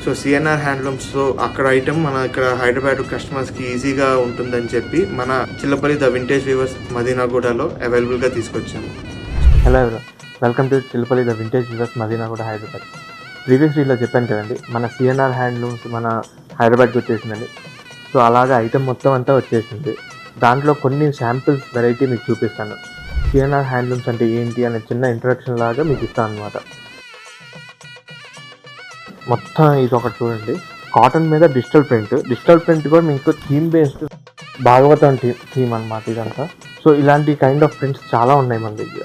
So CNR హ్యాండ్లూమ్స్లో అక్కడ item మన ఇక్కడ హైదరాబాద్ కస్టమర్స్కి ఈజీగా ఉంటుందని చెప్పి మన చిల్లపల్లి ద వింటేజ్ వీవర్స్ మదీనాగూడలో అవైలబుల్గా తీసుకొచ్చాము. హలో ఎవరు, welcome to Chillapalli the vintage weavers Madinaguda Hyderabad. Previous వీడియోలో చెప్పాను కదండి, మన సిఎన్ఆర్ హ్యాండ్లూమ్స్ మన హైదరాబాద్కి వచ్చేసిందండి. సో అలాగే ఐటమ్ మొత్తం అంతా వచ్చేసింది. దాంట్లో కొన్ని శాంపిల్స్ వెరైటీ మీకు చూపిస్తాను. సిఎన్ఆర్ హ్యాండ్లూమ్స్ అంటే ఏంటి అనే చిన్న ఇంట్రడక్షన్ లాగా మీకు ఇస్తాను అనమాట. మొత్తం ఇది ఒకటి చూడండి, కాటన్ మీద డిజిటల్ ప్రింట్ కూడా మీకు థీమ్ బేస్డ్ భాగవతం థీమ్ అనమాట ఇదంతా. సో ఇలాంటి కైండ్ ఆఫ్ ప్రింట్స్ చాలా ఉన్నాయి మన దగ్గర.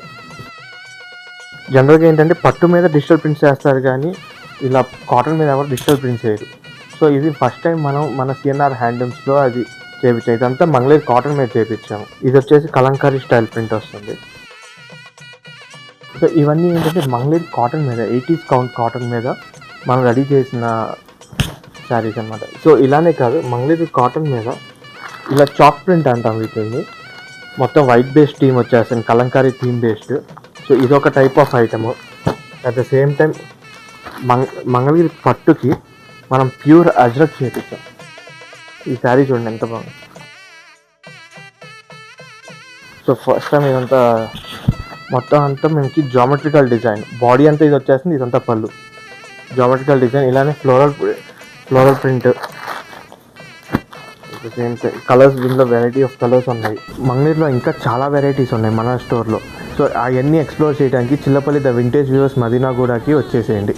జనరల్గా ఏంటంటే పట్టు మీద డిజిటల్ ప్రింట్స్ చేస్తారు, కానీ ఇలా కాటన్ మీద ఎవరు డిజిటల్ ప్రింట్స్ చేయరు. సో ఇది ఫస్ట్ టైం మనం మన సిఎన్ఆర్ హ్యాండ్లూమ్స్లో అది చేయించాం. ఇదంతా మంగళగిరి కాటన్ మీద చేయించాము. ఇది వచ్చేసి కలంకారీ స్టైల్ ప్రింట్ వస్తుంది. సో ఇవన్నీ ఏంటంటే మంగళగిరి కాటన్ మీద 80s కాటన్ మీద మనం రెడీ చేసిన శారీస్ అనమాట. సో ఇలానే కాదు, మంగళగిరి కాటన్ మీద ఇలా చాక్ ప్రింట్ అంటాం వీటిని. మొత్తం వైట్ బేస్డ్ థీమ్ వచ్చేస్తుంది, కలంకారీ థీమ్ బేస్డ్. సో ఇదొక type of item. At the same time Mangalagiri పట్టుకి మనం ప్యూర్ అజ్రక్ చేపించాం. ఈ శారీ చూడండి ఎంత బాగుంది. సో ఫస్ట్ టైం ఇదంతా మొత్తం అంతా మనకి జామెట్రికల్ డిజైన్, బాడీ అంతా ఇది వచ్చేసింది, ఇదంతా పళ్ళు జామెట్రికల్ డిజైన్. ఇలానే ఫ్లోరల్ ప్రింట్, సేమ్ కలర్స్. దీంట్లో వెరైటీ ఆఫ్ కలర్స్ ఉన్నాయి. మంగళగిరిలో ఇంకా చాలా వెరైటీస్ ఉన్నాయి మన స్టోర్లో. సో అవన్నీ ఎక్స్ప్లోర్ చేయడానికి చిల్లపల్లి ద వింటేజ్ వ్యూవర్స్ మదీనాగూడకి వచ్చేసేయండి.